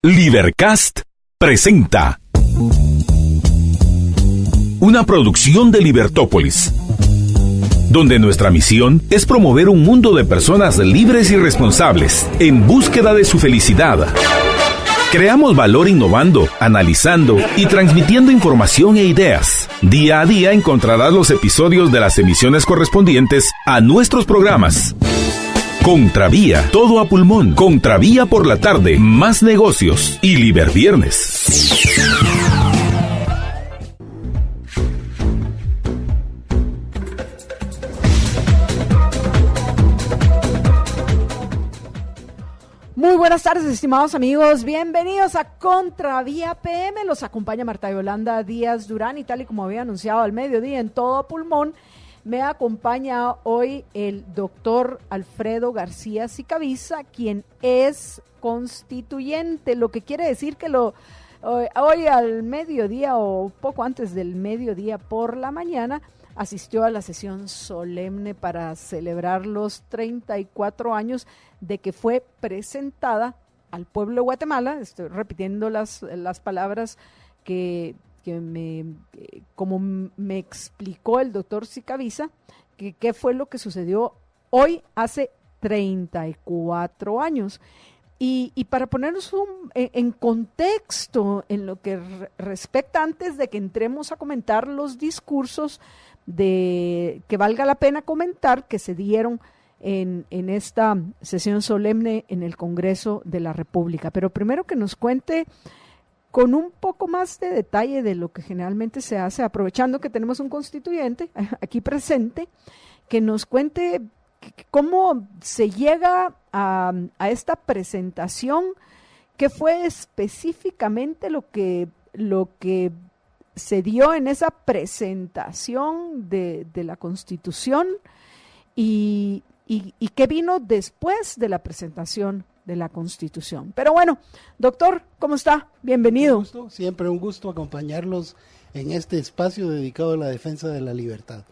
Libercast presenta una producción de Libertópolis, donde nuestra misión es promover un mundo de personas libres y responsables en búsqueda de su felicidad. Creamos valor innovando, analizando y transmitiendo información e ideas. Día a día encontrarás los episodios de las emisiones correspondientes a nuestros programas. Contravía, todo a pulmón. Contravía por la tarde, más negocios y Liberviernes. Muy buenas tardes, estimados amigos. Bienvenidos a Contravía PM. Los acompaña Marta Yolanda Díaz Durán y tal y como había anunciado al mediodía en todo a pulmón, me acompaña hoy el doctor Alfredo García Sicavisa, quien es constituyente, lo que quiere decir que hoy al mediodía o poco antes del mediodía por la mañana asistió a la sesión solemne para celebrar los 34 años de que fue presentada al pueblo de Guatemala. Estoy repitiendo las palabras como me explicó el doctor Sicavisa, qué fue lo que sucedió hoy hace 34 años. Y para ponernos en contexto en lo que respecta, antes de que entremos a comentar los discursos que valga la pena comentar que se dieron en esta sesión solemne en el Congreso de la República. Pero primero que nos cuente con un poco más de detalle de lo que generalmente se hace, aprovechando que tenemos un constituyente aquí presente, que nos cuente cómo se llega a esta presentación, qué fue específicamente lo que se dio en esa presentación de la Constitución y qué vino después de la presentación de la Constitución. Pero bueno, doctor, ¿cómo está? Bienvenido. Siempre un gusto acompañarlos en este espacio dedicado a la defensa de la libertad.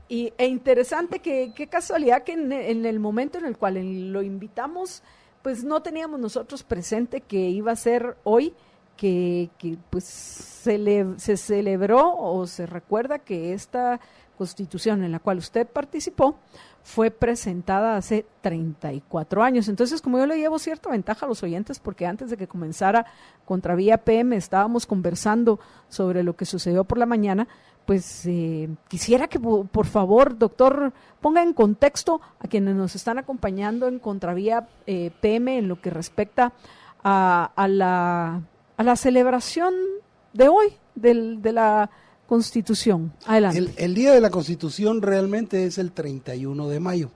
E interesante qué casualidad que en el momento en el cual lo invitamos, pues no teníamos nosotros presente que iba a ser hoy, que pues se celebró o se recuerda que esta Constitución en la cual usted participó fue presentada hace 34 años. Entonces, como yo le llevo cierta ventaja a los oyentes, porque antes de que comenzara Contravía PM estábamos conversando sobre lo que sucedió por la mañana, pues quisiera que por favor, doctor, ponga en contexto a quienes nos están acompañando en Contravía PM en lo que respecta a la celebración de hoy, de la Constitución. Adelante. El Día de la Constitución realmente es el 31 de mayo.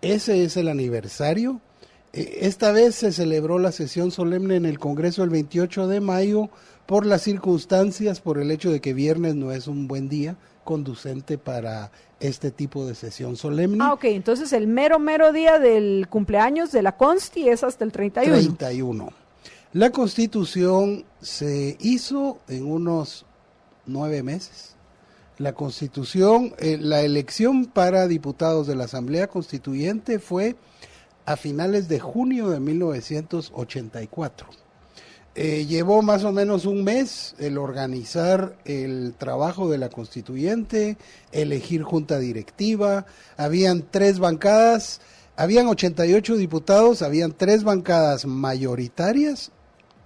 Ese es el aniversario. Esta vez se celebró la sesión solemne en el Congreso el 28 de mayo por las circunstancias, por el hecho de que viernes no es un buen día conducente para este tipo de sesión solemne. Ok, entonces el mero día del cumpleaños de la Consti es hasta el 31. 31. La Constitución se hizo en unos 9 meses. La Constitución, la elección para diputados de la Asamblea Constituyente fue a finales de junio de 1984. Llevó más o menos un mes el organizar el trabajo de la Constituyente, elegir junta directiva, habían 3 bancadas, habían 88 diputados, habían 3 bancadas mayoritarias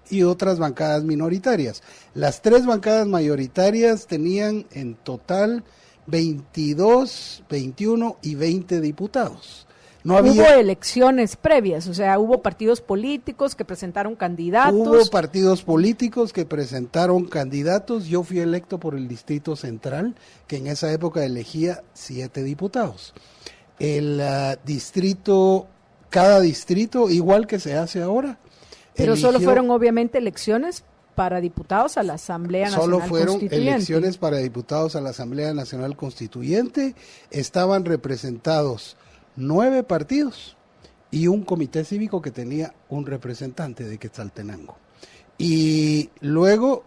y otras bancadas minoritarias. Las 3 bancadas mayoritarias tenían en total 22, 21 y 20 diputados. Hubo elecciones previas, o sea, hubo partidos políticos que presentaron candidatos. Hubo partidos políticos que presentaron candidatos. Yo fui electo por el Distrito Central, que en esa época elegía 7 diputados. Cada distrito, igual que se hace ahora. Pero solo fueron obviamente elecciones para diputados a la Asamblea Nacional Constituyente. Solo fueron elecciones para diputados a la Asamblea Nacional Constituyente. Estaban representados 9 partidos y un comité cívico que tenía un representante de Quetzaltenango. Y luego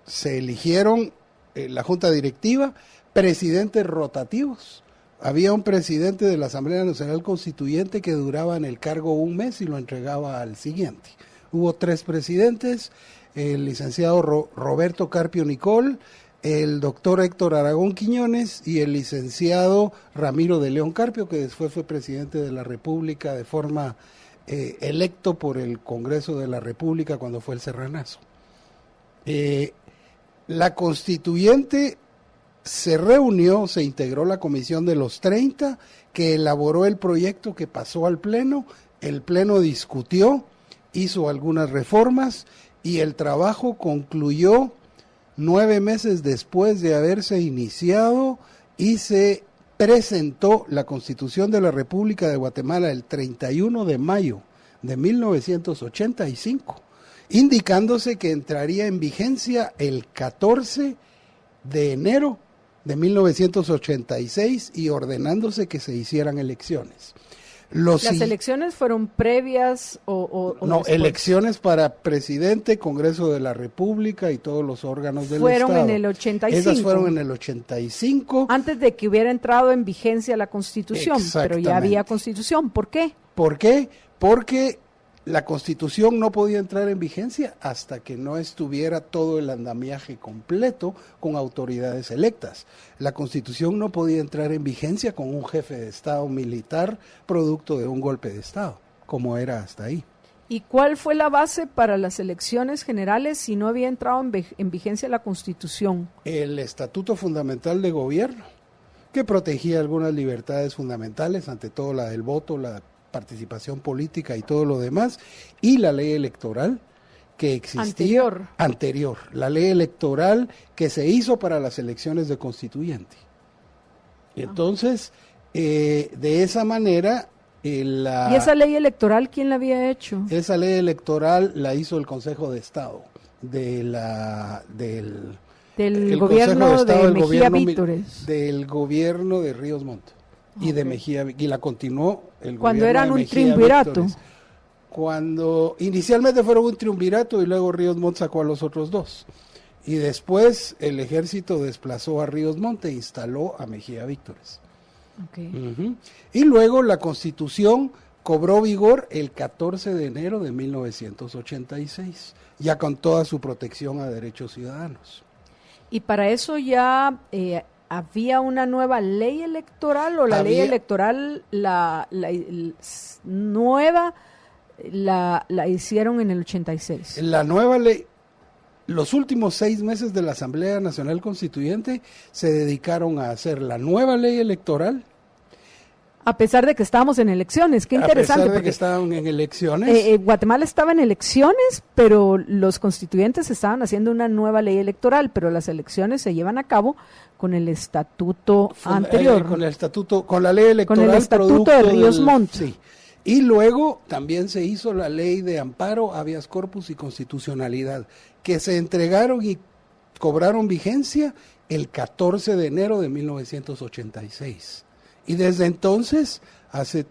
se eligieron la junta directiva, presidentes rotativos. Había un presidente de la Asamblea Nacional Constituyente que duraba en el cargo un mes y lo entregaba al siguiente. Hubo 3 presidentes, el licenciado Roberto Carpio Nicol, el doctor Héctor Aragón Quiñones y el licenciado Ramiro de León Carpio, que después fue presidente de la República de forma electo por el Congreso de la República cuando fue el Serranazo. La constituyente se reunió, se integró la comisión de los 30, que elaboró el proyecto que pasó al Pleno, el Pleno discutió, hizo algunas reformas y el trabajo concluyó 9 meses después de haberse iniciado y se presentó la Constitución de la República de Guatemala el 31 de mayo de 1985, indicándose que entraría en vigencia el 14 de enero de 1986 y ordenándose que se hicieran elecciones. ¿Las elecciones fueron previas o no, después? Elecciones para presidente, Congreso de la República y todos los órganos del Estado. Fueron en el 85. Esas fueron en el 85. Antes de que hubiera entrado en vigencia la Constitución, pero ya había Exactamente. Constitución. ¿Por qué? ¿Por qué? Porque la Constitución no podía entrar en vigencia hasta que no estuviera todo el andamiaje completo con autoridades electas. La Constitución no podía entrar en vigencia con un jefe de Estado militar producto de un golpe de Estado, como era hasta ahí. ¿Y cuál fue la base para las elecciones generales si no había entrado en vigencia la Constitución? El Estatuto Fundamental de Gobierno, que protegía algunas libertades fundamentales, ante todo la del voto, la participación política y todo lo demás, y la ley electoral que existía anterior, la ley electoral que se hizo para las elecciones de constituyente. Entonces, de esa manera... ¿Y esa ley electoral quién la había hecho? Esa ley electoral la hizo el Consejo de Estado del gobierno de Mejía Vítores. Del gobierno de Ríos Montt. Y de Mejía, y la continuó el cuando gobierno eran de un Mejía triunvirato. Vítores. Cuando inicialmente fueron un triunvirato y luego Ríos Montt sacó a los otros 2. Y después el ejército desplazó a Ríos Montt e instaló a Mejía Vítores. Okay. Y luego la Constitución cobró vigor el 14 de enero de 1986, ya con toda su protección a derechos ciudadanos. Y para eso ya... ¿había una nueva ley electoral o la ley electoral nueva la hicieron en el 86? La nueva ley, los últimos 6 meses de la Asamblea Nacional Constituyente se dedicaron a hacer la nueva ley electoral. A pesar de que estábamos en elecciones, qué interesante. A pesar de que estaban en elecciones. Guatemala estaba en elecciones, pero los constituyentes estaban haciendo una nueva ley electoral, pero las elecciones se llevan a cabo con el estatuto anterior. Con el estatuto, con la ley electoral. Con el estatuto de Ríos Montt. Sí. Y luego también se hizo la ley de amparo, habeas corpus y constitucionalidad, que se entregaron y cobraron vigencia el 14 de enero de 1986. Y desde entonces, hace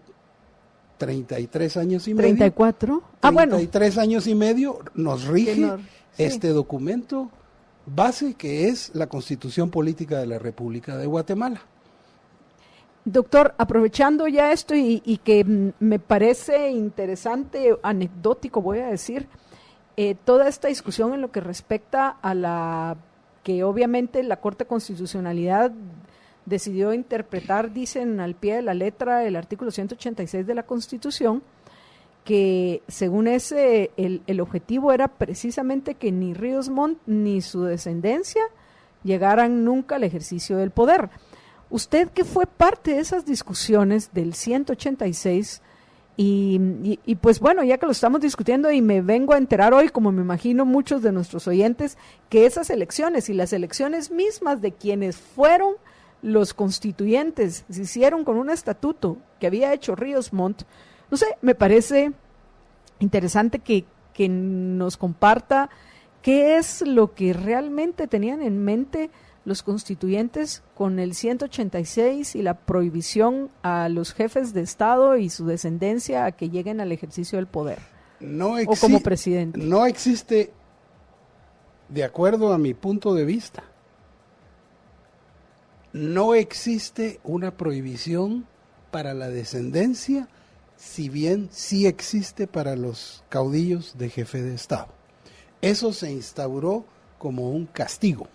33 años y medio. 34. 33 años y medio nos rige este documento base que es la Constitución Política de la República de Guatemala. Doctor, aprovechando ya esto y que me parece interesante, anecdótico voy a decir, toda esta discusión en lo que respecta a la que obviamente la Corte de Constitucionalidad decidió interpretar, dicen al pie de la letra, el artículo 186 de la Constitución, que según ese, el objetivo era precisamente que ni Ríos Montt ni su descendencia llegaran nunca al ejercicio del poder. Usted que fue parte de esas discusiones del 186 y pues bueno, ya que lo estamos discutiendo y me vengo a enterar hoy, como me imagino muchos de nuestros oyentes, que esas elecciones y las elecciones mismas de quienes fueron los constituyentes se hicieron con un estatuto que había hecho Ríos Montt. No sé, me parece interesante que nos comparta qué es lo que realmente tenían en mente los constituyentes con el 186 y la prohibición a los jefes de Estado y su descendencia a que lleguen al ejercicio del poder. O como presidente. No existe, de acuerdo a mi punto de vista, no existe una prohibición para la descendencia si bien sí existe para los caudillos de jefe de Estado. Eso se instauró como un castigo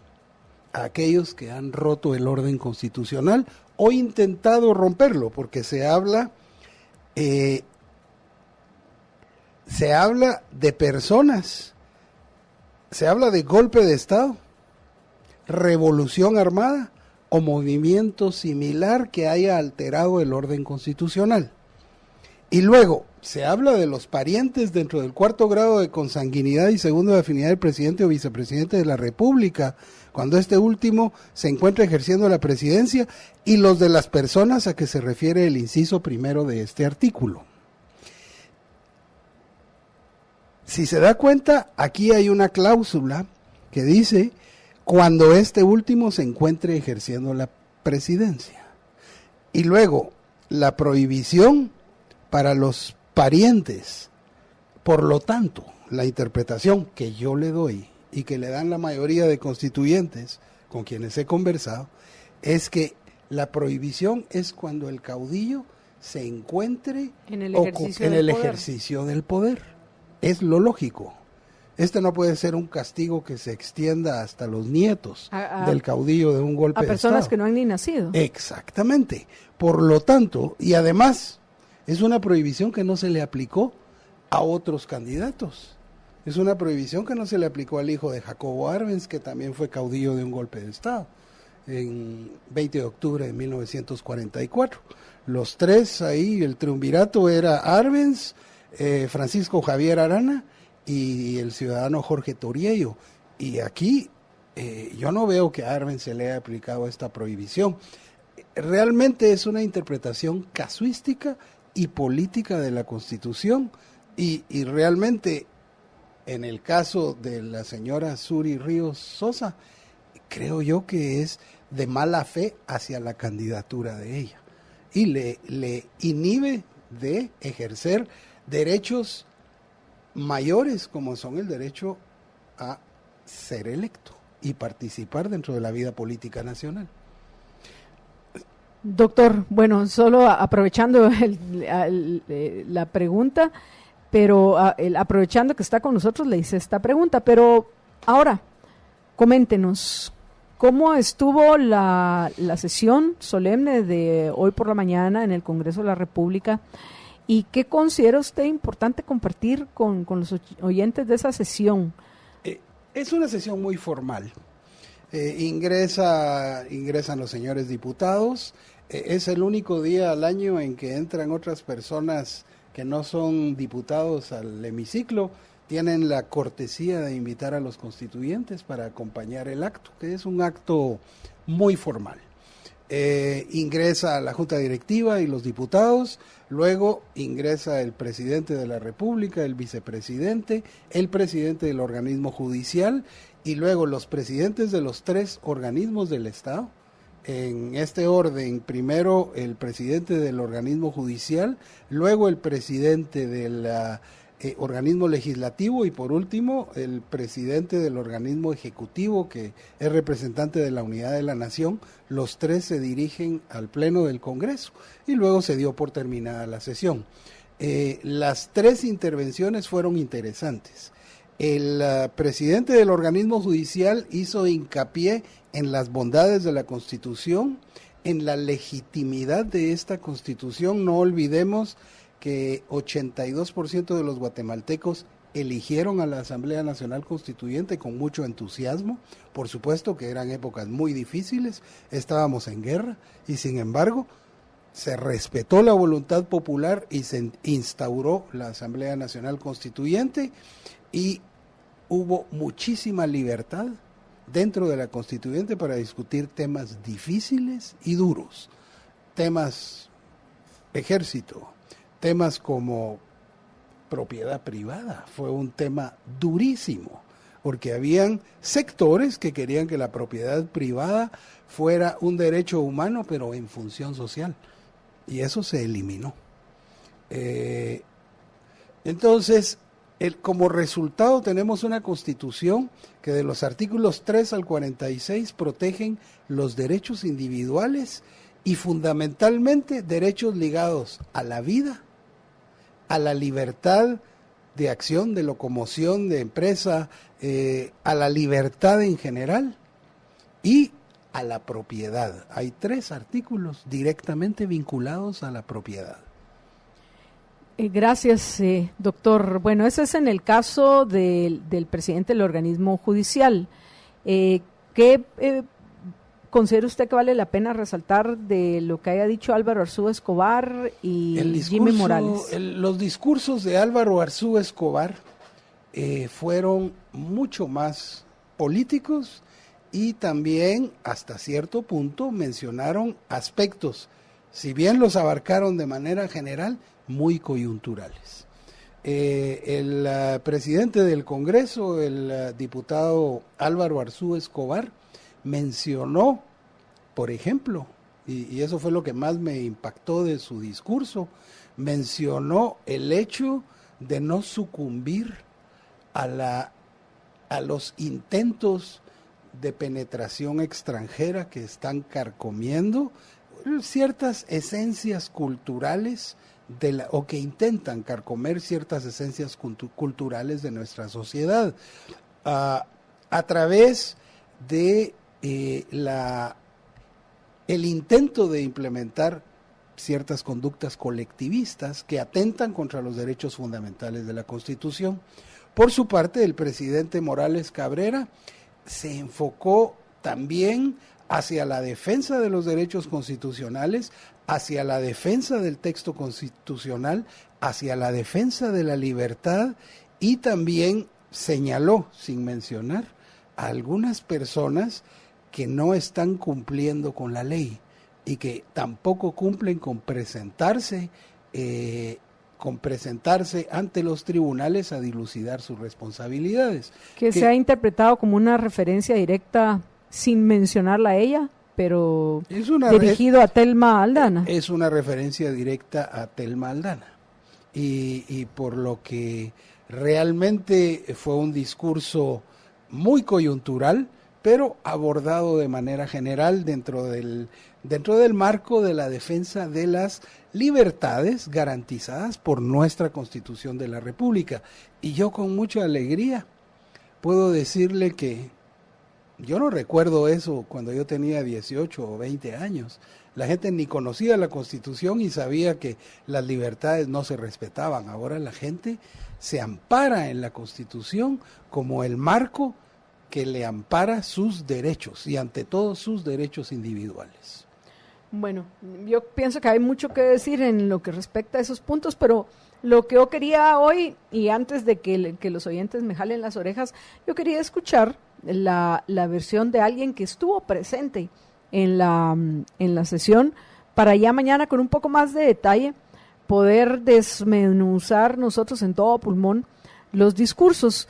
a aquellos que han roto el orden constitucional o intentado romperlo, porque se habla de personas, se habla de golpe de Estado, revolución armada o movimiento similar que haya alterado el orden constitucional. Y luego se habla de los parientes dentro del cuarto grado de consanguinidad y segundo de afinidad del presidente o vicepresidente de la República, cuando este último se encuentra ejerciendo la presidencia, y los de las personas a que se refiere el inciso primero de este artículo. Si se da cuenta, aquí hay una cláusula que dice cuando este último se encuentre ejerciendo la presidencia. Y luego, la prohibición para los parientes. Por lo tanto, la interpretación que yo le doy y que le dan la mayoría de constituyentes con quienes he conversado, es que la prohibición es cuando el caudillo se encuentre en el ejercicio del poder. Es lo lógico. Este no puede ser un castigo que se extienda hasta los nietos del caudillo de un golpe de Estado. A personas que no han ni nacido. Exactamente. Por lo tanto, y además, es una prohibición que no se le aplicó a otros candidatos. Es una prohibición que no se le aplicó al hijo de Jacobo Arbenz, que también fue caudillo de un golpe de Estado, en 20 de octubre de 1944. Los tres ahí, el triunvirato era Arbenz, Francisco Javier Arana y el ciudadano Jorge Toriello. Y aquí yo no veo que a Arbenz se le haya aplicado esta prohibición. Realmente es una interpretación casuística y política de la Constitución, y realmente en el caso de la señora Suri Ríos Sosa, creo yo que es de mala fe hacia la candidatura de ella y le inhibe de ejercer derechos mayores como son el derecho a ser electo y participar dentro de la vida política nacional. Doctor, bueno, solo aprovechando la pregunta, pero aprovechando que está con nosotros, le hice esta pregunta, pero ahora, coméntenos, ¿cómo estuvo la sesión solemne de hoy por la mañana en el Congreso de la República? ¿Y qué considera usted importante compartir con los oyentes de esa sesión? Es una sesión muy formal. Ingresan los señores diputados. Es el único día al año en que entran otras personas que no son diputados al hemiciclo. Tienen la cortesía de invitar a los constituyentes para acompañar el acto, que es un acto muy formal. Ingresa la Junta Directiva y los diputados, luego ingresa el presidente de la República, el vicepresidente, el presidente del organismo judicial y luego los presidentes de los tres organismos del Estado. En este orden, primero el presidente del organismo judicial, luego el presidente del organismo legislativo y por último el presidente del organismo ejecutivo, que es representante de la unidad de la nación. Los tres se dirigen al pleno del Congreso y luego se dio por terminada la sesión. Las tres intervenciones fueron interesantes. El presidente del organismo judicial hizo hincapié en las bondades de la Constitución, en la legitimidad de esta Constitución. No olvidemos que 82% de los guatemaltecos eligieron a la Asamblea Nacional Constituyente con mucho entusiasmo. Por supuesto que eran épocas muy difíciles, estábamos en guerra y sin embargo se respetó la voluntad popular y se instauró la Asamblea Nacional Constituyente y hubo muchísima libertad dentro de la Constituyente para discutir temas difíciles y duros, temas ejército, temas como propiedad privada. Fue un tema durísimo, porque habían sectores que querían que la propiedad privada fuera un derecho humano, pero en función social, y eso se eliminó. Entonces, como resultado tenemos una Constitución que de los artículos 3 al 46 protegen los derechos individuales y fundamentalmente derechos ligados a la vida a la libertad de acción, de locomoción, de empresa, a la libertad en general y a la propiedad. Hay 3 artículos directamente vinculados a la propiedad. Gracias, doctor. Bueno, ese es en el caso del presidente del organismo judicial. ¿Qué considera usted que vale la pena resaltar de lo que haya dicho Álvaro Arzú Escobar y Jimmy Morales? Los discursos de Álvaro Arzú Escobar fueron mucho más políticos y también hasta cierto punto mencionaron aspectos, si bien los abarcaron de manera general, muy coyunturales. El presidente del Congreso, el diputado Álvaro Arzú Escobar, mencionó, por ejemplo, y eso fue lo que más me impactó de su discurso, mencionó el hecho de no sucumbir a los intentos de penetración extranjera que están carcomiendo ciertas esencias culturales o que intentan carcomer ciertas esencias culturales de nuestra sociedad a través de el intento de implementar ciertas conductas colectivistas que atentan contra los derechos fundamentales de la Constitución. Por su parte, el presidente Morales Cabrera se enfocó también hacia la defensa de los derechos constitucionales, hacia la defensa del texto constitucional, hacia la defensa de la libertad y también señaló, sin mencionar, a algunas personas que no están cumpliendo con la ley y que tampoco cumplen con presentarse ante los tribunales a dilucidar sus responsabilidades. Que se ha interpretado como una referencia directa sin mencionarla a ella, pero dirigido a Thelma Aldana. Es una referencia directa a Thelma Aldana. Y por lo que realmente fue un discurso muy coyuntural, pero abordado de manera general dentro del marco de la defensa de las libertades garantizadas por nuestra Constitución de la República. Y yo con mucha alegría puedo decirle que yo no recuerdo eso cuando yo tenía 18 o 20 años. La gente ni conocía la Constitución y sabía que las libertades no se respetaban. Ahora la gente se ampara en la Constitución como el marco que le ampara sus derechos y ante todo sus derechos individuales. Bueno, yo pienso que hay mucho que decir en lo que respecta a esos puntos, pero lo que yo quería hoy, y antes de que los oyentes me jalen las orejas, yo quería escuchar la versión de alguien que estuvo presente en la sesión, para ya mañana con un poco más de detalle poder desmenuzar nosotros en todo pulmón los discursos.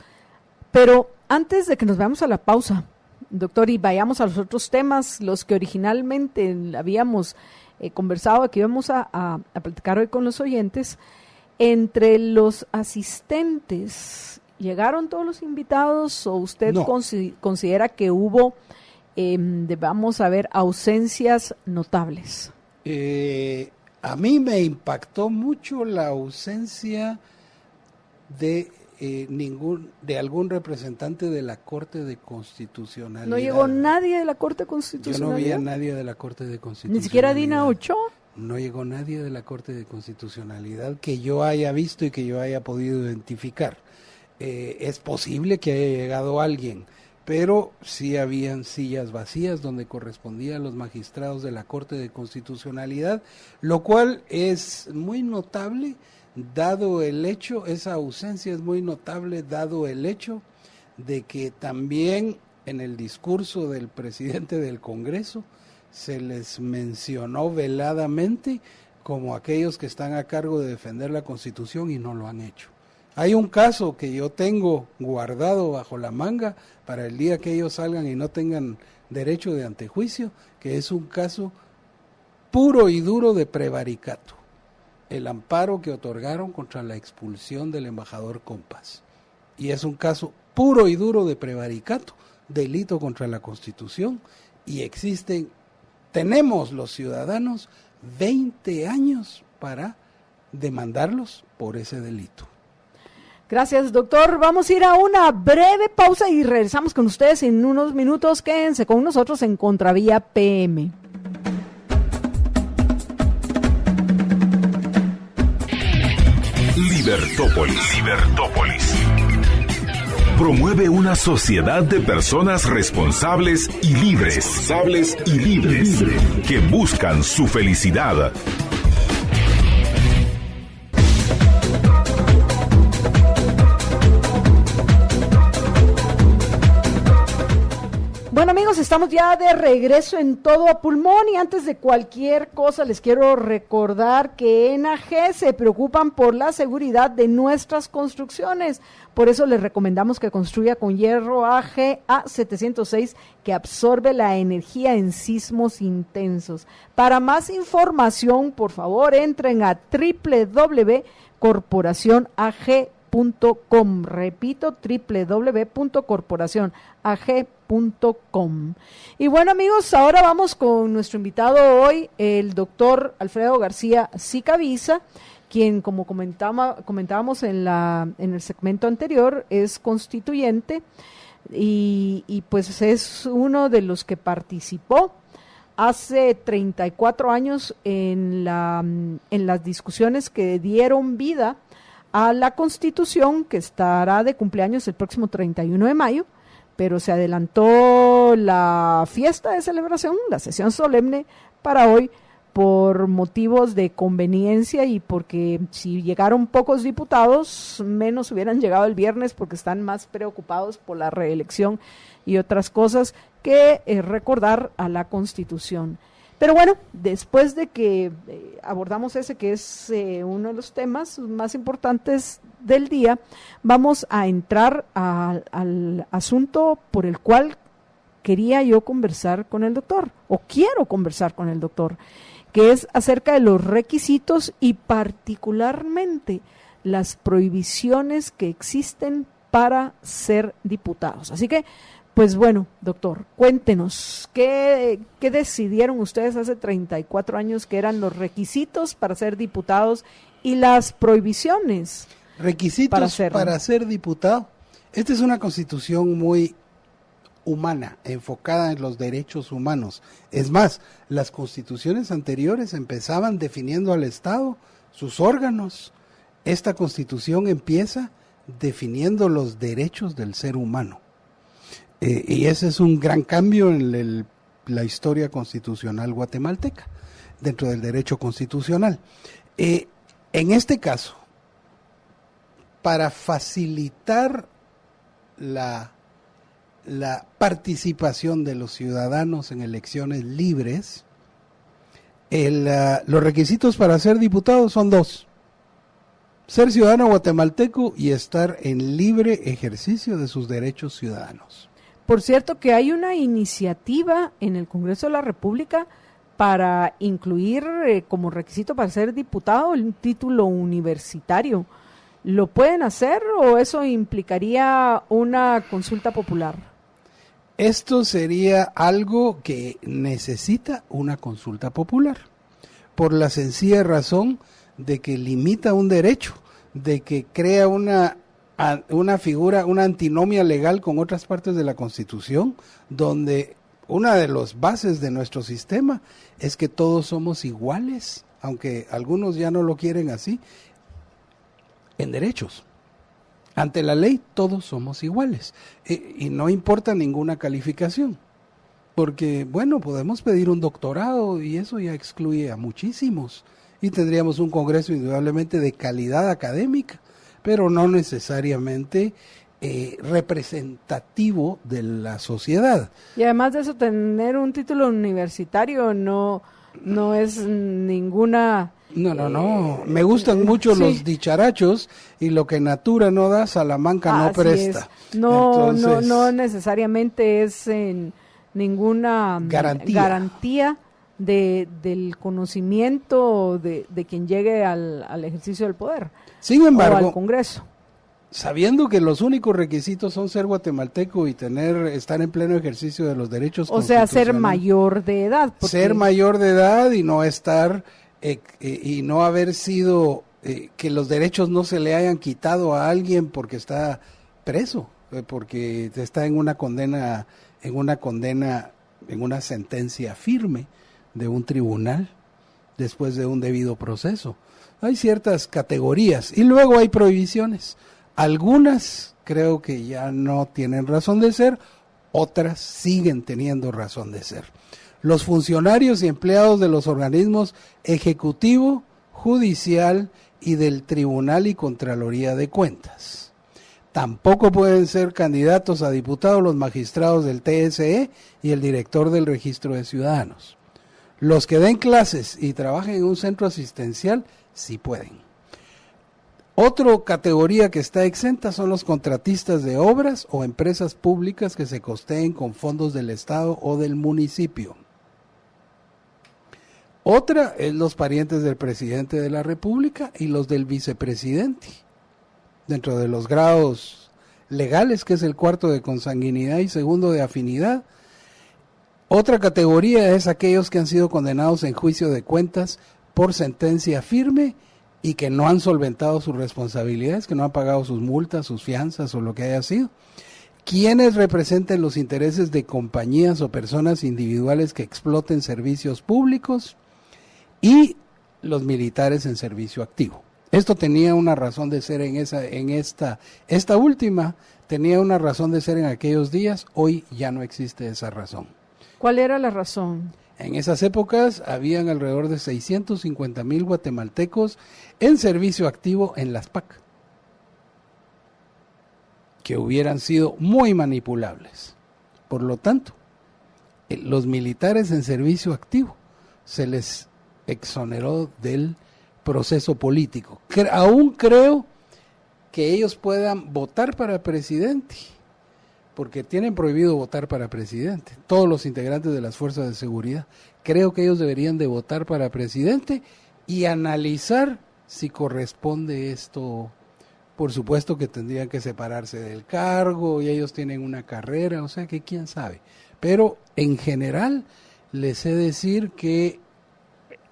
Pero antes de que nos vayamos a la pausa, doctor, y vayamos a los otros temas, los que originalmente habíamos conversado, que íbamos a platicar hoy con los oyentes, entre los asistentes, ¿llegaron todos los invitados o usted no considera que hubo, vamos a ver, ausencias notables? A mí me impactó mucho la ausencia de algún representante de la Corte de Constitucionalidad. ¿No llegó nadie de la Corte de Constitucionalidad? Yo no vi a nadie de la Corte de Constitucionalidad. ¿Ni siquiera Dina Ochoa? No llegó nadie de la Corte de Constitucionalidad que yo haya visto y que yo haya podido identificar. Es posible que haya llegado alguien, pero sí habían sillas vacías donde correspondía a los magistrados de la Corte de Constitucionalidad, lo cual es muy notable, dado el hecho, esa ausencia es muy notable, dado el hecho de que también en el discurso del presidente del Congreso se les mencionó veladamente como aquellos que están a cargo de defender la Constitución y no lo han hecho. Hay un caso que yo tengo guardado bajo la manga para el día que ellos salgan y no tengan derecho de antejuicio, que es un caso puro y duro de prevaricato. El amparo que otorgaron contra la expulsión del embajador Compas. Y es un caso puro y duro de prevaricato, delito contra la Constitución, y tenemos los ciudadanos 20 años para demandarlos por ese delito. Gracias, doctor. Vamos a ir a una breve pausa y regresamos con ustedes en unos minutos. Quédense con nosotros en Contravía PM. Libertópolis. Promueve una sociedad de personas responsables y libres. Que buscan su felicidad. Bueno, amigos, estamos ya de regreso en Todo a Pulmón y antes de cualquier cosa les quiero recordar que en AG se preocupan por la seguridad de nuestras construcciones. Por eso les recomendamos que construya con hierro AG A706 que absorbe la energía en sismos intensos. Para más información, por favor, entren a www.corporacionag.com. Repito, www.corporacionag.com. Y bueno, amigos, ahora vamos con nuestro invitado hoy, el doctor Alfredo García Sicavisa, quien, como comentábamos en el segmento anterior, es constituyente y pues es uno de los que participó hace 34 años en las discusiones que dieron vida a la Constitución, que estará de cumpleaños el próximo 31 de mayo, pero se adelantó la fiesta de celebración, la sesión solemne, para hoy por motivos de conveniencia y porque si llegaron pocos diputados, menos hubieran llegado el viernes porque están más preocupados por la reelección y otras cosas que recordar a la Constitución. Pero bueno, después de que abordamos ese que es uno de los temas más importantes del día, vamos a entrar al asunto por el cual quería yo conversar con el doctor, o quiero conversar con el doctor, que es acerca de los requisitos y particularmente las prohibiciones que existen para ser diputados. Así que, pues bueno, doctor, cuéntenos, ¿qué decidieron ustedes hace 34 años que eran los requisitos para ser diputados y las prohibiciones? Requisitos para ser diputado. Esta es una constitución muy humana, enfocada en los derechos humanos. Es más, las constituciones anteriores empezaban definiendo al Estado, sus órganos. Esta constitución empieza definiendo los derechos del ser humano. Y ese es un gran cambio en la historia constitucional guatemalteca, dentro del derecho constitucional. En este caso, para facilitar la participación de los ciudadanos en elecciones libres, los requisitos para ser diputado son dos: ser ciudadano guatemalteco y estar en libre ejercicio de sus derechos ciudadanos. Por cierto, que hay una iniciativa en el Congreso de la República para incluir como requisito para ser diputado el título universitario. ¿Lo pueden hacer o eso implicaría una consulta popular? Esto sería algo que necesita una consulta popular, por la sencilla razón de que limita un derecho, de que crea una figura, una antinomia legal con otras partes de la Constitución, donde una de las bases de nuestro sistema es que todos somos iguales, aunque algunos ya no lo quieren así, en derechos. Ante la ley todos somos iguales y no importa ninguna calificación, porque bueno, podemos pedir un doctorado y eso ya excluye a muchísimos y tendríamos un Congreso indudablemente de calidad académica, pero no necesariamente representativo de la sociedad. Y además de eso, tener un título universitario no es ninguna... No. Me gustan mucho los dicharachos y lo que Natura no da, Salamanca no presta. Entonces, no necesariamente es ninguna garantía del conocimiento de quien llegue al ejercicio del poder. Sin embargo, o al Congreso. Sabiendo que los únicos requisitos son ser guatemalteco y estar en pleno ejercicio de los derechos constitucionales. O sea, ser mayor de edad. Ser mayor de edad y no estar y no haber sido que los derechos no se le hayan quitado a alguien porque está preso, porque está en una condena, en una sentencia firme de un tribunal después de un debido proceso. Hay ciertas categorías y luego hay prohibiciones. Algunas creo que ya no tienen razón de ser, otras siguen teniendo razón de ser. Los funcionarios y empleados de los organismos ejecutivo, judicial y del Tribunal y Contraloría de Cuentas. Tampoco pueden ser candidatos a diputados los magistrados del TSE y el director del Registro de Ciudadanos. Los que den clases y trabajen en un centro asistencial sí pueden. Otra categoría que está exenta son los contratistas de obras o empresas públicas que se costeen con fondos del Estado o del municipio. Otra es los parientes del presidente de la República y los del vicepresidente, dentro de los grados legales, que es el cuarto de consanguinidad y segundo de afinidad. Otra categoría es aquellos que han sido condenados en juicio de cuentas por sentencia firme y que no han solventado sus responsabilidades, que no han pagado sus multas, sus fianzas o lo que haya sido. Quienes representen los intereses de compañías o personas individuales que exploten servicios públicos y los militares en servicio activo. Esto tenía una razón de ser esta última tenía una razón de ser en aquellos días, hoy ya no existe esa razón. ¿Cuál era la razón? En esas épocas habían alrededor de 650,000 guatemaltecos en servicio activo en las PAC, que hubieran sido muy manipulables. Por lo tanto, los militares en servicio activo se les exoneró del proceso político. Aún creo que ellos puedan votar para presidente, porque tienen prohibido votar para presidente. Todos los integrantes de las fuerzas de seguridad, creo que ellos deberían de votar para presidente y analizar si corresponde esto. Por supuesto que tendrían que separarse del cargo y ellos tienen una carrera, o sea que quién sabe. Pero en general les he de decir que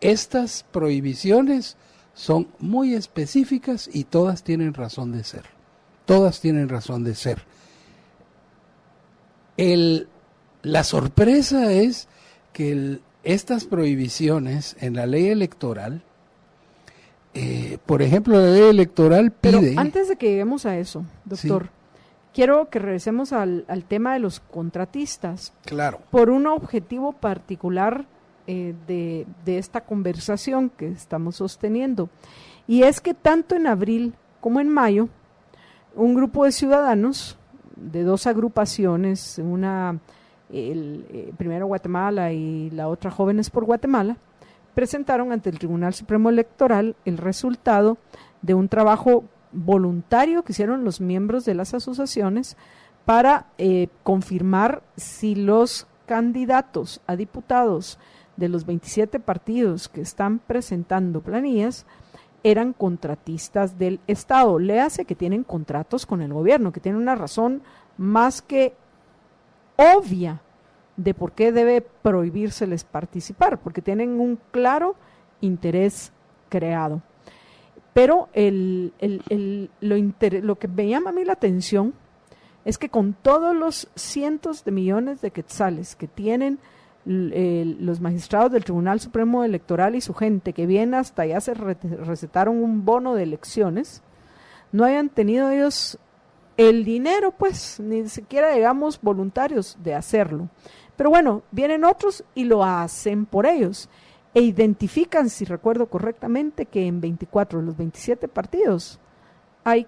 estas prohibiciones son muy específicas y todas tienen razón de ser. Todas tienen razón de ser. La sorpresa es que estas prohibiciones en la ley electoral, por ejemplo, la ley electoral pide... Pero antes de que lleguemos a eso, doctor, sí, quiero que regresemos al tema de los contratistas. Claro. Por un objetivo particular de esta conversación que estamos sosteniendo. Y es que tanto en abril como en mayo, un grupo de ciudadanos de dos agrupaciones, una Primero Guatemala y la otra Jóvenes por Guatemala, presentaron ante el Tribunal Supremo Electoral el resultado de un trabajo voluntario que hicieron los miembros de las asociaciones para confirmar si los candidatos a diputados de los 27 partidos que están presentando planillas eran contratistas del Estado. Léase que tienen contratos con el gobierno, que tienen una razón más que obvia de por qué debe prohibírseles participar, porque tienen un claro interés creado. Pero lo que me llama a mí la atención es que con todos los cientos de millones de quetzales que tienen los magistrados del Tribunal Supremo Electoral y su gente, que bien hasta ya se recetaron un bono de elecciones, no hayan tenido ellos el dinero, pues, ni siquiera, digamos, voluntarios de hacerlo. Pero bueno, vienen otros y lo hacen por ellos. E identifican, si recuerdo correctamente, que en 24 de los 27 partidos hay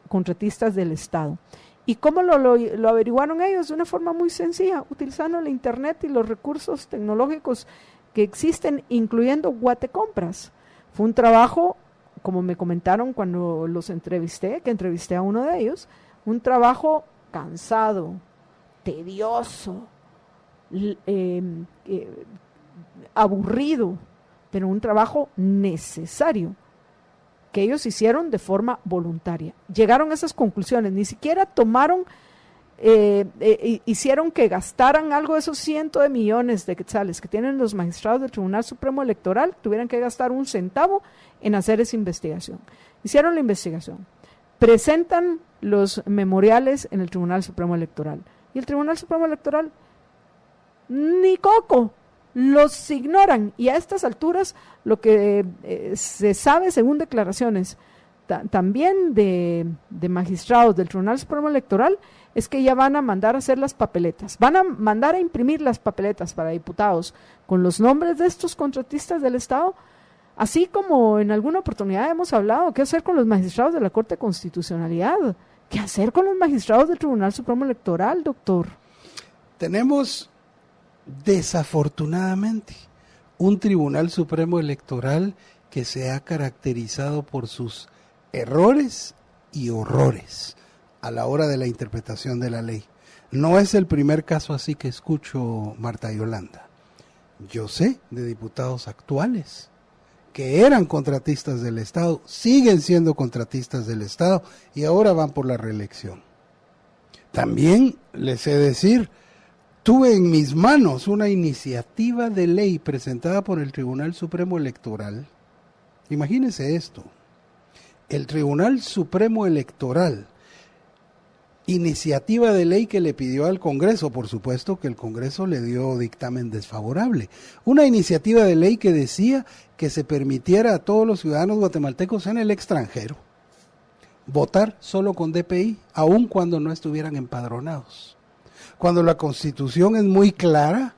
contratistas del Estado. ¿Y cómo lo averiguaron ellos? De una forma muy sencilla, utilizando la internet y los recursos tecnológicos que existen, incluyendo Guatecompras. Fue un trabajo, como me comentaron cuando los entrevisté, que entrevisté a uno de ellos, un trabajo cansado, tedioso, aburrido, pero un trabajo necesario, que ellos hicieron de forma voluntaria. Llegaron a esas conclusiones, ni siquiera tomaron hicieron que gastaran algo de esos cientos de millones de quetzales que tienen los magistrados del Tribunal Supremo Electoral, tuvieran que gastar un centavo en hacer esa investigación. Hicieron la investigación, presentan los memoriales en el Tribunal Supremo Electoral, y el Tribunal Supremo Electoral ni coco, los ignoran, y a estas alturas lo que se sabe según declaraciones también de magistrados del Tribunal Supremo Electoral es que ya van a mandar a hacer las papeletas, van a mandar a imprimir las papeletas para diputados con los nombres de estos contratistas del Estado, así como en alguna oportunidad hemos hablado, ¿qué hacer con los magistrados de la Corte de Constitucionalidad? ¿Qué hacer con los magistrados del Tribunal Supremo Electoral, doctor? Tenemos, desafortunadamente, un Tribunal Supremo Electoral que se ha caracterizado por sus errores y horrores a la hora de la interpretación de la ley. No es el primer caso así que escucho, Marta Yolanda. Yo sé de diputados actuales que eran contratistas del Estado, siguen siendo contratistas del Estado y ahora van por la reelección. También les sé decir, tuve en mis manos una iniciativa de ley presentada por el Tribunal Supremo Electoral. Imagínense esto, el Tribunal Supremo Electoral, iniciativa de ley que le pidió al Congreso, por supuesto que el Congreso le dio dictamen desfavorable, una iniciativa de ley que decía que se permitiera a todos los ciudadanos guatemaltecos en el extranjero votar solo con DPI, aun cuando no estuvieran empadronados. Cuando la Constitución es muy clara,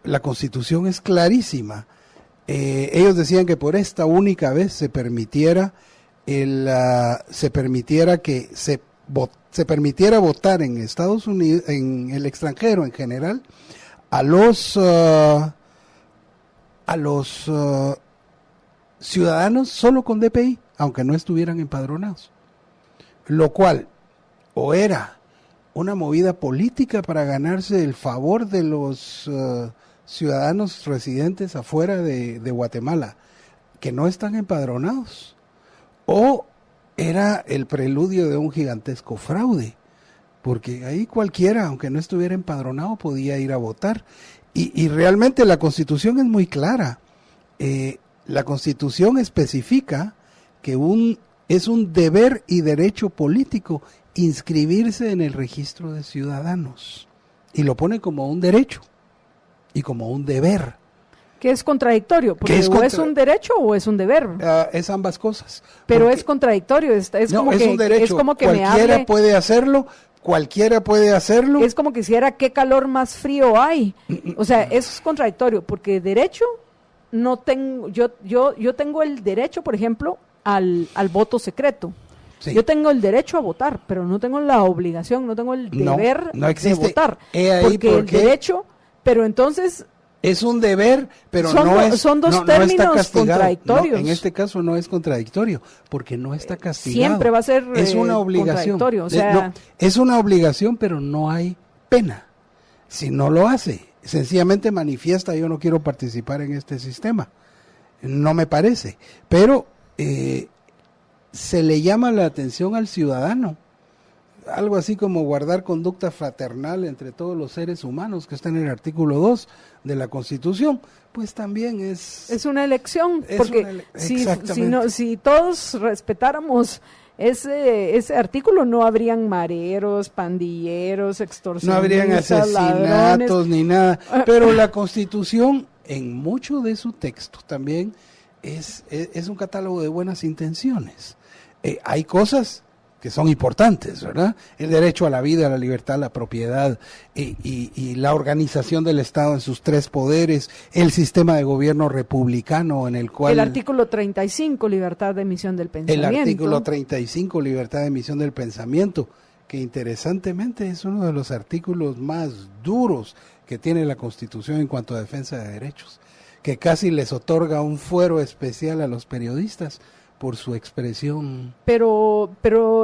la Constitución es clarísima. Ellos decían que por esta única vez se permitiera que se permitiera votar en Estados Unidos, en el extranjero en general, a los ciudadanos solo con DPI, aunque no estuvieran empadronados. Lo cual o era una movida política para ganarse el favor de los ciudadanos residentes afuera de Guatemala, que no están empadronados, o era el preludio de un gigantesco fraude, porque ahí cualquiera, aunque no estuviera empadronado, podía ir a votar. Y realmente la Constitución es muy clara. La Constitución especifica que es un deber y derecho político inscribirse en el registro de ciudadanos, y lo pone como un derecho y como un deber. Que es contradictorio, porque es un derecho o es un deber. Es ambas cosas. Pero es contradictorio, es como un derecho. Es como que cualquiera puede hacerlo, cualquiera puede hacerlo. Es como que si era qué calor más frío hay. O sea, es contradictorio, porque derecho no tengo, yo tengo el derecho, por ejemplo, al voto secreto. Sí. Yo tengo el derecho a votar, pero no tengo la obligación, no tengo el deber de votar. Porque el derecho, pero entonces es un deber, pero son dos términos contradictorios. En este caso no es contradictorio, porque no está castigado. Siempre va a ser es una obligación. Contradictorio. O sea, es una obligación, pero no hay pena. Si no lo hace, sencillamente manifiesta: yo no quiero participar en este sistema. No me parece. Pero se le llama la atención al ciudadano. Algo así como guardar conducta fraternal entre todos los seres humanos, que está en el artículo 2 de la Constitución, pues también es una elección, porque si todos respetáramos ese artículo, no habrían mareros, pandilleros, extorsionistas, no habrían asesinatos, ladrones, ni nada. Pero la Constitución, en mucho de su texto, también es un catálogo de buenas intenciones. Hay cosas que son importantes, ¿verdad? El derecho a la vida, a la libertad, a la propiedad, y la organización del Estado en sus tres poderes, el sistema de gobierno republicano en el cual... El artículo 35, libertad de emisión del pensamiento. El artículo 35, libertad de emisión del pensamiento, que interesantemente es uno de los artículos más duros que tiene la Constitución en cuanto a defensa de derechos, que casi les otorga un fuero especial a los periodistas, por su expresión. Pero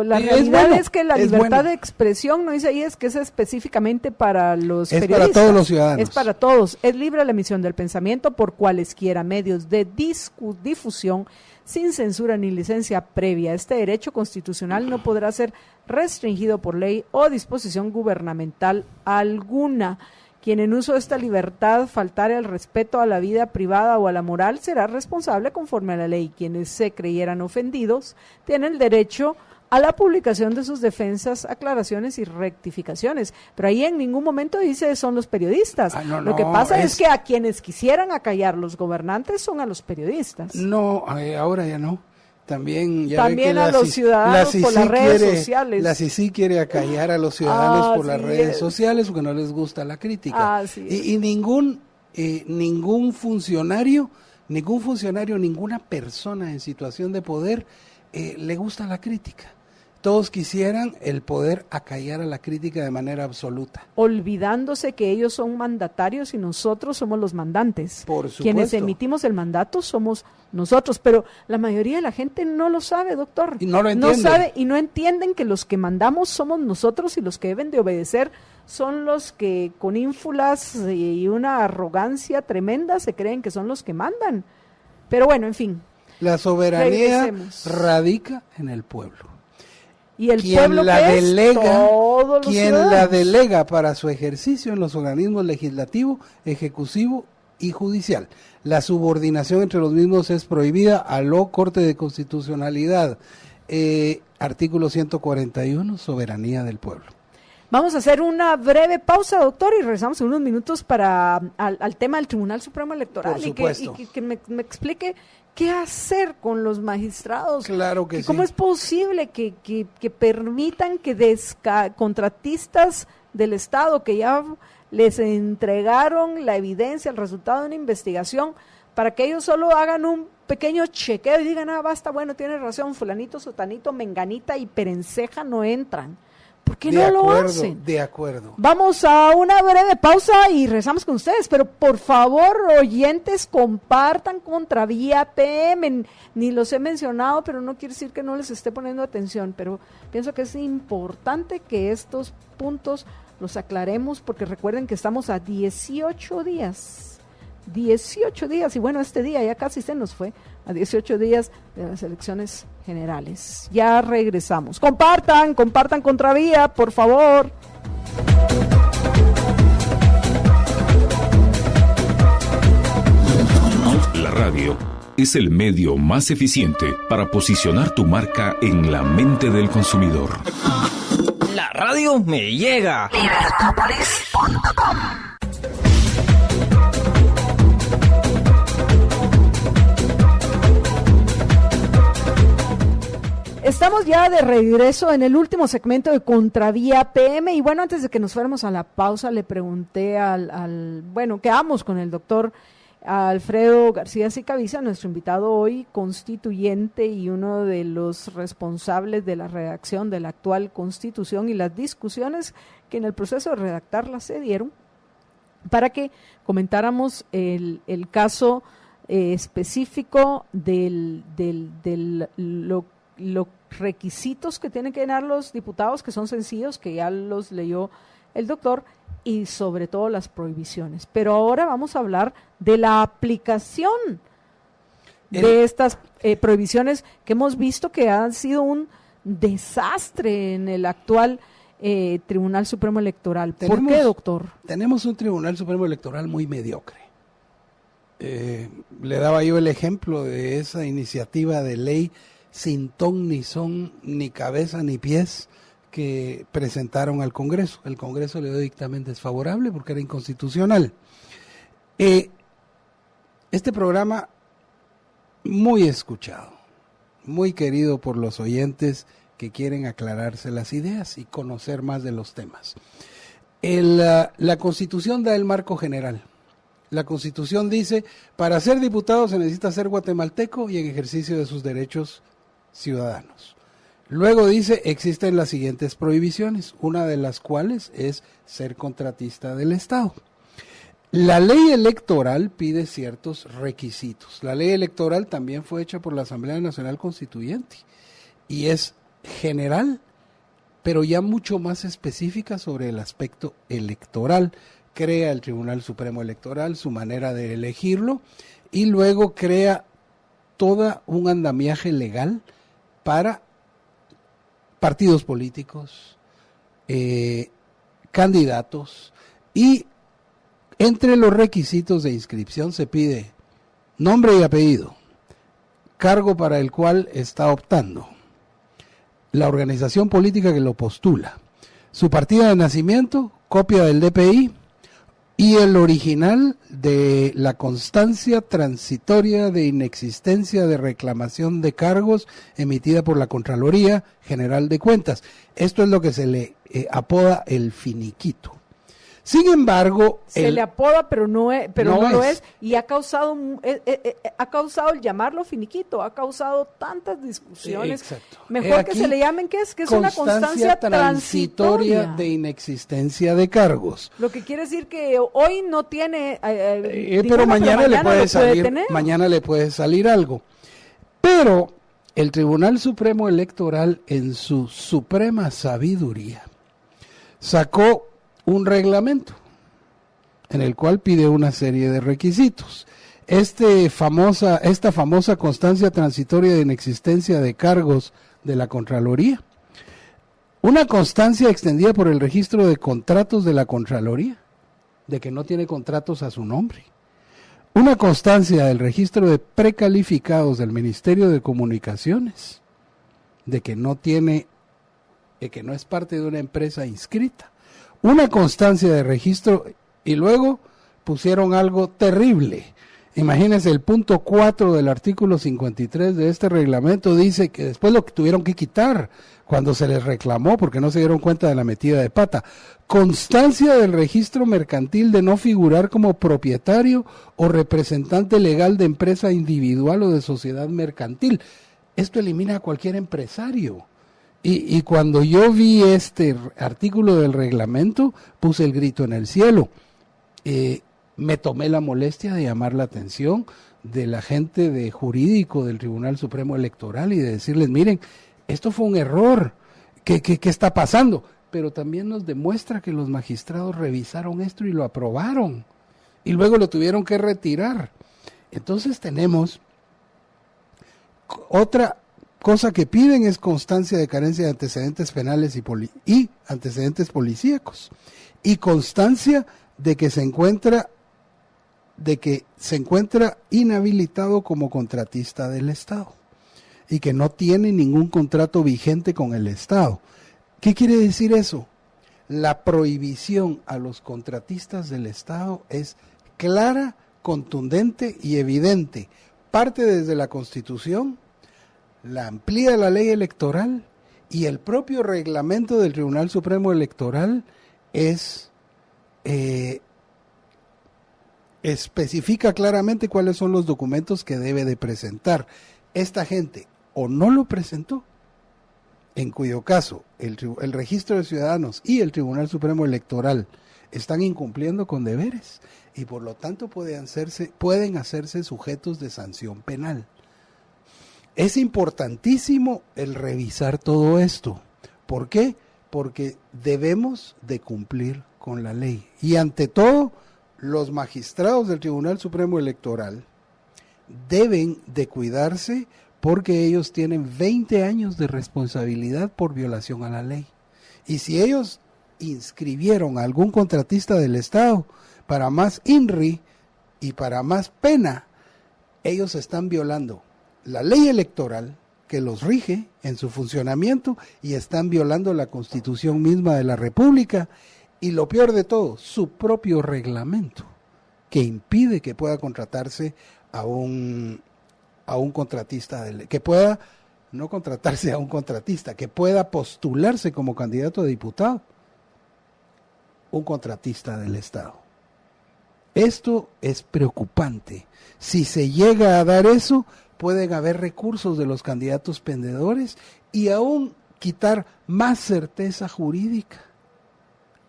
la Sí, realidad es que la es libertad bueno. de expresión, no dice ahí, es que es específicamente para los Es periodistas. para todos los ciudadanos. Es para todos. Es libre la emisión del pensamiento por cualesquiera medios de difusión sin censura ni licencia previa. Este derecho constitucional no podrá ser restringido por ley o disposición gubernamental alguna. Quien en uso de esta libertad faltare al respeto a la vida privada o a la moral será responsable conforme a la ley. Quienes se creyeran ofendidos tienen el derecho a la publicación de sus defensas, aclaraciones y rectificaciones. Pero ahí en ningún momento dice son los periodistas. Lo que pasa es que a quienes quisieran acallar los gobernantes son a los periodistas. No, ahora ya no. También a los ciudadanos por las redes sociales. La CICI quiere acallar a los ciudadanos por las redes es. sociales porque no les gusta la crítica. Y ningún funcionario, ninguna persona en situación de poder le gusta la crítica. Todos quisieran el poder acallar a la crítica de manera absoluta. Olvidándose que ellos son mandatarios y nosotros somos los mandantes. Por supuesto. Quienes emitimos el mandato somos nosotros, pero la mayoría de la gente no lo sabe, doctor. Y no lo entiende. No sabe y no entienden que los que mandamos somos nosotros y los que deben de obedecer son los que con ínfulas y una arrogancia tremenda se creen que son los que mandan. Pero bueno, en fin. La soberanía regresemos. Radica en el pueblo. Y el quien pueblo la que delega, es todos los quien ciudadanos. la delega para su ejercicio en los organismos legislativo, ejecutivo y judicial. La subordinación entre los mismos es prohibida a lo Corte de Constitucionalidad. Artículo 141, soberanía del pueblo. Vamos a hacer una breve pausa, doctor, y regresamos en unos minutos al tema del Tribunal Supremo Electoral. Por supuesto. Y que me explique qué hacer con los magistrados. Claro que sí. ¿Cómo es posible que permitan que contratistas del Estado que ya les entregaron la evidencia, el resultado de una investigación, para que ellos solo hagan un pequeño chequeo y digan, basta, bueno, tiene razón, fulanito, sotanito, menganita y perenceja no entran? ¿Por qué no lo hacen? De acuerdo. Vamos a una breve pausa y regresamos con ustedes, pero por favor, oyentes, compartan Contravía PM. Ni los he mencionado, pero no quiere decir que no les esté poniendo atención, pero pienso que es importante que estos puntos los aclaremos, porque recuerden que estamos a 18 días, y bueno, este día ya casi se nos fue, a 18 días de las elecciones generales. Ya regresamos. Compartan Contravía, por favor. La radio es el medio más eficiente para posicionar tu marca en la mente del consumidor. La radio me llega. Libertopolis.com. Estamos ya de regreso en el último segmento de Contravía PM y bueno, antes de que nos fuéramos a la pausa le pregunté quedamos con el doctor Alfredo García Sicaviza, nuestro invitado hoy, constituyente y uno de los responsables de la redacción de la actual Constitución y las discusiones que en el proceso de redactarla se dieron, para que comentáramos el caso específico de los requisitos que tienen que llenar los diputados, que son sencillos, que ya los leyó el doctor, y sobre todo las prohibiciones. Pero ahora vamos a hablar de la aplicación de estas prohibiciones que hemos visto que han sido un desastre en el actual Tribunal Supremo Electoral. ¿Por qué, doctor? Tenemos un Tribunal Supremo Electoral muy mediocre. Le daba yo el ejemplo de esa iniciativa de ley sin ton, ni son, ni cabeza, ni pies, que presentaron al Congreso. El Congreso le dio dictamen desfavorable porque era inconstitucional. Este programa, muy escuchado, muy querido por los oyentes que quieren aclararse las ideas y conocer más de los temas. La Constitución da el marco general. La Constitución dice, para ser diputado se necesita ser guatemalteco y en ejercicio de sus derechos ciudadanos. Luego dice, existen las siguientes prohibiciones, una de las cuales es ser contratista del Estado. La ley electoral pide ciertos requisitos. La ley electoral también fue hecha por la Asamblea Nacional Constituyente y es general, pero ya mucho más específica sobre el aspecto electoral. Crea el Tribunal Supremo Electoral, su manera de elegirlo, y luego crea todo un andamiaje legal para partidos políticos, candidatos, y entre los requisitos de inscripción se pide nombre y apellido, cargo para el cual está optando, la organización política que lo postula, su partida de nacimiento, copia del DPI y el original de la constancia transitoria de inexistencia de reclamación de cargos emitida por la Contraloría General de Cuentas. Esto es lo que se le apoda el finiquito. Sin embargo, se le apoda, pero no lo es, y ha causado el llamarlo finiquito, ha causado tantas discusiones. Exacto. Mejor que se le llamen que es una constancia transitoria de inexistencia de cargos. Lo que quiere decir que hoy no tiene, pero mañana le puede salir algo. Pero el Tribunal Supremo Electoral, en su suprema sabiduría, sacó un reglamento en el cual pide una serie de requisitos. Esta famosa constancia transitoria de inexistencia de cargos de la Contraloría, una constancia extendida por el registro de contratos de la Contraloría, de que no tiene contratos a su nombre, una constancia del registro de precalificados del Ministerio de Comunicaciones, de que no es parte de una empresa inscrita, una constancia de registro, y luego pusieron algo terrible. Imagínense, el punto 4 del artículo 53 de este reglamento dice que después lo que tuvieron que quitar cuando se les reclamó porque no se dieron cuenta de la metida de pata: constancia del registro mercantil de no figurar como propietario o representante legal de empresa individual o de sociedad mercantil. Esto elimina a cualquier empresario. Y cuando yo vi este artículo del reglamento, puse el grito en el cielo. Me tomé la molestia de llamar la atención de la gente de jurídico del Tribunal Supremo Electoral y de decirles, miren, esto fue un error, ¿qué está pasando? Pero también nos demuestra que los magistrados revisaron esto y lo aprobaron, y luego lo tuvieron que retirar. Entonces tenemos otra cosa que piden, es constancia de carencia de antecedentes penales y antecedentes policíacos, y constancia de que se encuentra inhabilitado como contratista del Estado y que no tiene ningún contrato vigente con el Estado. ¿Qué quiere decir eso? La prohibición a los contratistas del Estado es clara, contundente y evidente. Parte desde la Constitución, la amplía la ley electoral, y el propio reglamento del Tribunal Supremo Electoral especifica claramente cuáles son los documentos que debe de presentar. Esta gente o no lo presentó, en cuyo caso el Registro de Ciudadanos y el Tribunal Supremo Electoral están incumpliendo con deberes y por lo tanto pueden hacerse sujetos de sanción penal. Es importantísimo el revisar todo esto. ¿Por qué? Porque debemos de cumplir con la ley. Y ante todo, los magistrados del Tribunal Supremo Electoral deben de cuidarse porque ellos tienen 20 años de responsabilidad por violación a la ley. Y si ellos inscribieron a algún contratista del Estado para más INRI y para más pena, ellos están violando la ley electoral que los rige en su funcionamiento y están violando la Constitución misma de la República y, lo peor de todo, su propio reglamento que impide que pueda contratarse a un contratista, que pueda no contratarse a un contratista, que pueda postularse como candidato a diputado un contratista del Estado. Esto es preocupante. Si se llega a dar eso, pueden haber recursos de los candidatos pendedores y aún quitar más certeza jurídica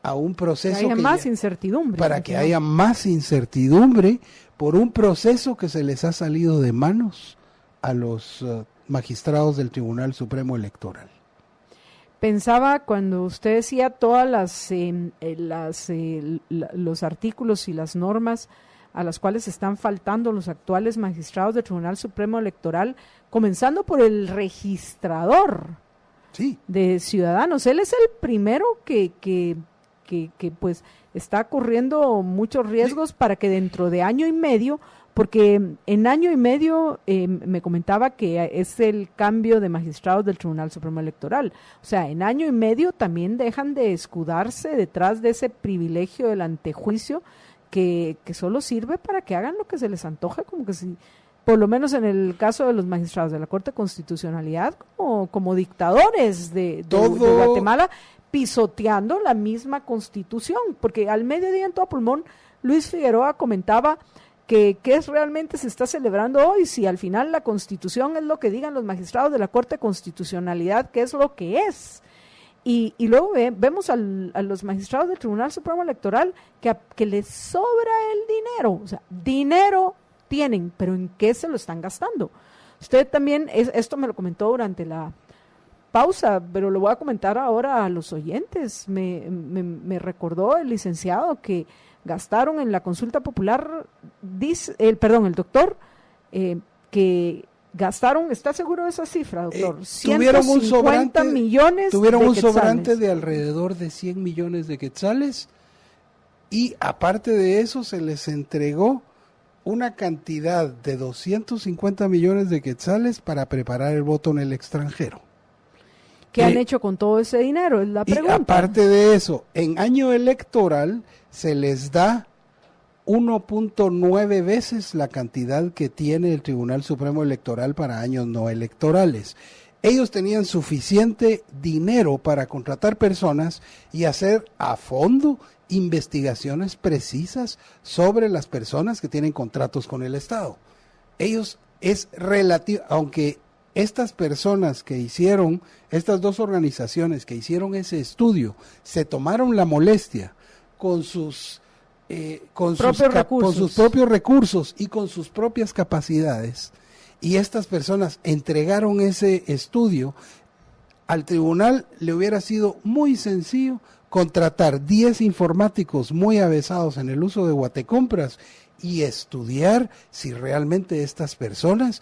a un proceso que haya más incertidumbre. Para que haya más incertidumbre por un proceso que se les ha salido de manos a los magistrados del Tribunal Supremo Electoral. Pensaba cuando usted decía todas los artículos y las normas a las cuales están faltando los actuales magistrados del Tribunal Supremo Electoral, comenzando por el registrador de ciudadanos. Él es el primero que pues está corriendo muchos riesgos para que dentro de año y medio, porque en año y medio me comentaba que es el cambio de magistrados del Tribunal Supremo Electoral. O sea, en año y medio también dejan de escudarse detrás de ese privilegio del antejuicio que solo sirve para que hagan lo que se les antoje, como que si, por lo menos en el caso de los magistrados de la Corte de Constitucionalidad, como dictadores de Guatemala, pisoteando la misma Constitución, porque al mediodía en todo pulmón Luis Figueroa comentaba que qué es realmente se está celebrando hoy, si al final la Constitución es lo que digan los magistrados de la Corte de Constitucionalidad, qué es lo que es. Y luego vemos a los magistrados del Tribunal Supremo Electoral que les sobra el dinero, o sea, dinero tienen, pero ¿en qué se lo están gastando? Usted también, esto me lo comentó durante la pausa, pero lo voy a comentar ahora a los oyentes. Me recordó el licenciado que gastaron en la consulta popular, el doctor, que gastaron, ¿está seguro de esa cifra, doctor? 150 millones tuvieron de un sobrante quetzales. de alrededor de 100 millones de quetzales, y aparte de eso se les entregó una cantidad de 250 millones de quetzales para preparar el voto en el extranjero. ¿Qué han hecho con todo ese dinero? Es la pregunta. Y aparte de eso, en año electoral se les da 1.9 veces la cantidad que tiene el Tribunal Supremo Electoral para años no electorales. Ellos tenían suficiente dinero para contratar personas y hacer a fondo investigaciones precisas sobre las personas que tienen contratos con el Estado. Ellos es relativo, aunque estas personas que hicieron, estas dos organizaciones que hicieron ese estudio, se tomaron la molestia con sus propios recursos y con sus propias capacidades, y estas personas entregaron ese estudio, al tribunal le hubiera sido muy sencillo contratar 10 informáticos muy avesados en el uso de Guatecompras y estudiar si realmente estas personas,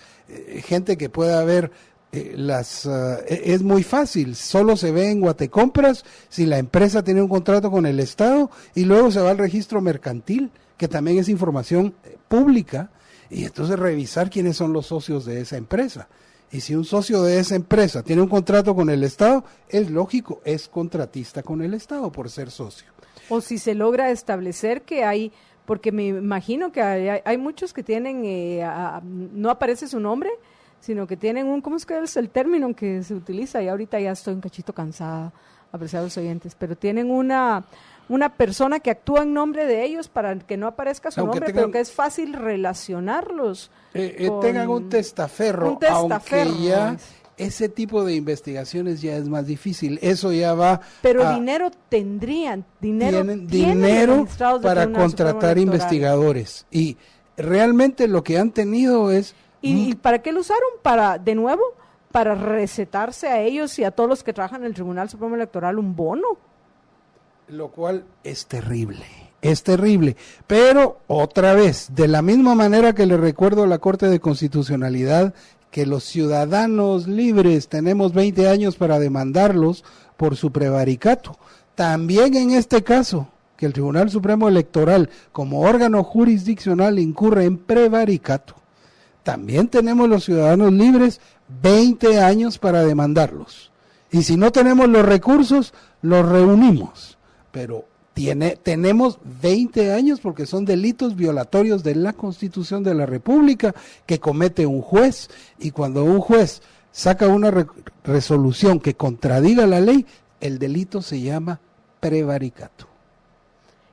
gente que pueda ver es muy fácil, solo se ve en Guatecompras si la empresa tiene un contrato con el Estado, y luego se va al registro mercantil, que también es información pública, y entonces revisar quiénes son los socios de esa empresa. Y si un socio de esa empresa tiene un contrato con el Estado, es lógico, es contratista con el Estado por ser socio. O si se logra establecer que hay, porque me imagino que hay muchos que tienen, no aparece su nombre, sino que tienen ¿cómo es que es el término que se utiliza? Y ahorita ya estoy un cachito cansada, apreciados oyentes, pero tienen una persona que actúa en nombre de ellos para que no aparezca su nombre, pero que es fácil relacionarlos. Tengan un testaferro, aunque ya ese tipo de investigaciones ya es más difícil. Eso ya va. Pero dinero tienen dinero para contratar investigadores, y realmente lo que han tenido es. ¿Y para qué lo usaron? Para recetarse a ellos y a todos los que trabajan en el Tribunal Supremo Electoral un bono. Lo cual es terrible, pero otra vez, de la misma manera que le recuerdo a la Corte de Constitucionalidad que los ciudadanos libres tenemos 20 años para demandarlos por su prevaricato, también en este caso, que el Tribunal Supremo Electoral como órgano jurisdiccional incurre en prevaricato, también tenemos los ciudadanos libres 20 años para demandarlos, y si no tenemos los recursos, los reunimos, pero tenemos 20 años porque son delitos violatorios de la Constitución de la República que comete un juez, y cuando un juez saca una resolución que contradiga la ley, el delito se llama prevaricato.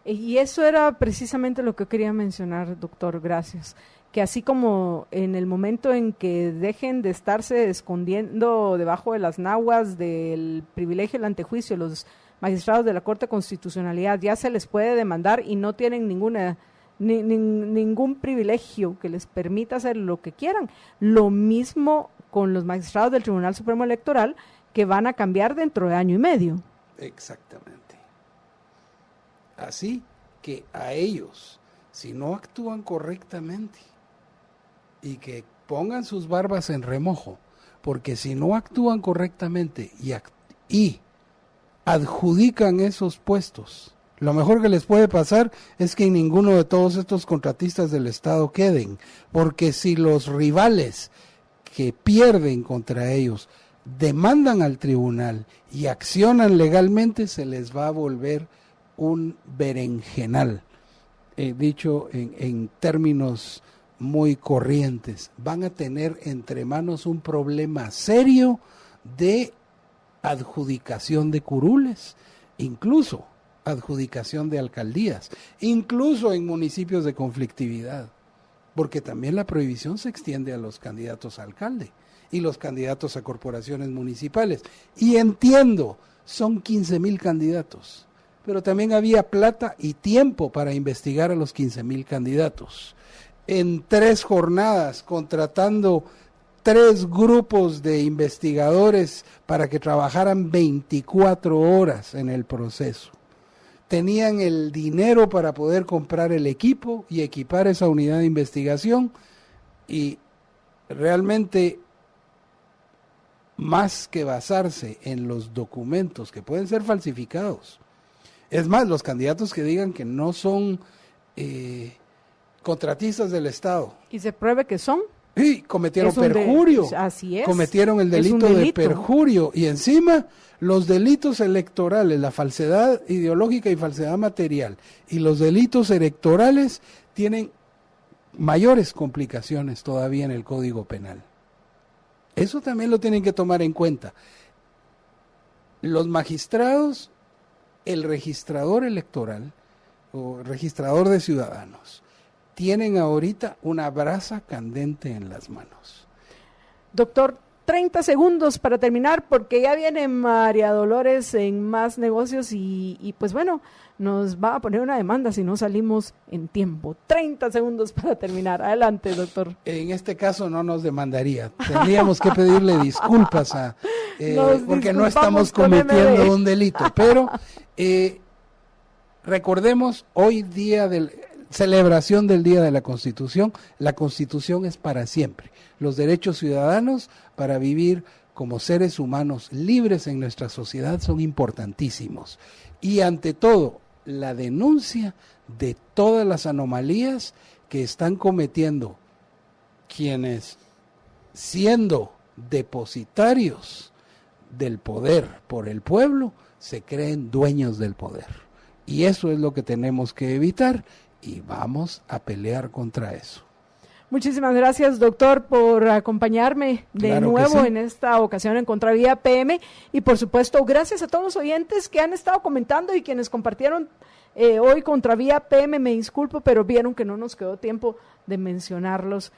Y eso era precisamente lo que quería mencionar, doctor, gracias. Que así como en el momento en que dejen de estarse escondiendo debajo de las naguas del privilegio del antejuicio los magistrados de la Corte de Constitucionalidad, ya se les puede demandar y no tienen ningún privilegio que les permita hacer lo que quieran. Lo mismo con los magistrados del Tribunal Supremo Electoral, que van a cambiar dentro de año y medio. Exactamente. Así que a ellos, si no actúan correctamente y que pongan sus barbas en remojo, porque si no actúan correctamente y adjudican esos puestos, lo mejor que les puede pasar es que ninguno de todos estos contratistas del Estado queden, porque si los rivales que pierden contra ellos demandan al tribunal y accionan legalmente, se les va a volver un berenjenal, dicho en términos muy corrientes. Van a tener entre manos un problema serio de adjudicación de curules, incluso adjudicación de alcaldías, incluso en municipios de conflictividad, porque también la prohibición se extiende a los candidatos a alcalde y los candidatos a corporaciones municipales. Y entiendo, son 15,000 candidatos, pero también había plata y tiempo para investigar a los 15,000 candidatos. En 3 jornadas, contratando 3 grupos de investigadores para que trabajaran 24 horas en el proceso. Tenían el dinero para poder comprar el equipo y equipar esa unidad de investigación, y realmente, más que basarse en los documentos que pueden ser falsificados, es más, los candidatos que digan que no son contratistas del Estado y se pruebe que son, y cometieron perjurio, así es, cometieron el delito de perjurio, y encima los delitos electorales, la falsedad ideológica y falsedad material, y los delitos electorales tienen mayores complicaciones todavía en el Código Penal. Eso también lo tienen que tomar en cuenta. Los magistrados, el registrador electoral o registrador de ciudadanos, tienen ahorita una brasa candente en las manos. Doctor, 30 segundos para terminar, porque ya viene María Dolores en Más Negocios y pues bueno, nos va a poner una demanda si no salimos en tiempo. 30 segundos para terminar. Adelante, doctor. En este caso no nos demandaría. Tendríamos que pedirle disculpas porque no estamos cometiendo un delito. Pero recordemos, hoy día celebración del Día de la Constitución. La Constitución es para siempre. Los derechos ciudadanos para vivir como seres humanos libres en nuestra sociedad son importantísimos. Y ante todo, la denuncia de todas las anomalías que están cometiendo quienes, siendo depositarios del poder por el pueblo, se creen dueños del poder. Y eso es lo que tenemos que evitar, y vamos a pelear contra eso. Muchísimas gracias, doctor, por acompañarme de nuevo en esta ocasión en Contravía PM, y por supuesto gracias a todos los oyentes que han estado comentando y quienes compartieron hoy Contravía PM. Me disculpo, pero vieron que no nos quedó tiempo de mencionarlos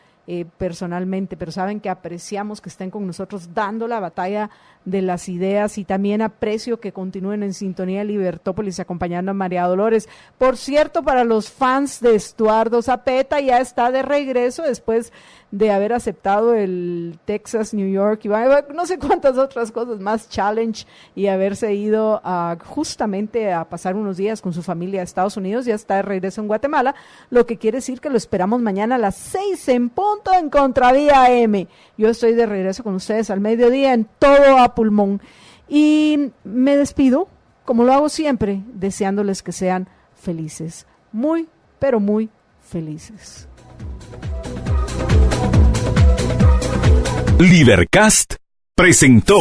personalmente, pero saben que apreciamos que estén con nosotros dando la batalla de las ideas, y también aprecio que continúen en sintonía de Libertópolis acompañando a María Dolores. Por cierto, para los fans de Estuardo Zapeta, ya está de regreso después de haber aceptado el Texas, New York y no sé cuántas otras cosas más, challenge, y haberse ido justamente a pasar unos días con su familia a Estados Unidos. Ya está de regreso en Guatemala, lo que quiere decir que lo esperamos mañana a las 6 en punto en Contravía AM. Yo estoy de regreso con ustedes al mediodía en todo a pulmón, y me despido como lo hago siempre, deseándoles que sean felices, muy, pero muy felices. Libercast presentó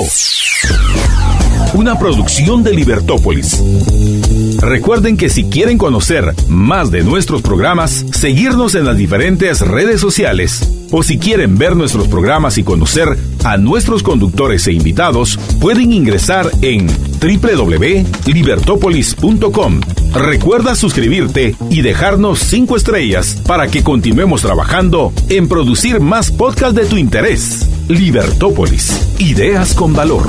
una producción de Libertópolis. Recuerden que si quieren conocer más de nuestros programas, seguirnos en las diferentes redes sociales, o si quieren ver nuestros programas y conocer a nuestros conductores e invitados, pueden ingresar en www.libertopolis.com. Recuerda suscribirte y dejarnos 5 estrellas para que continuemos trabajando en producir más podcasts de tu interés. Libertópolis, ideas con valor.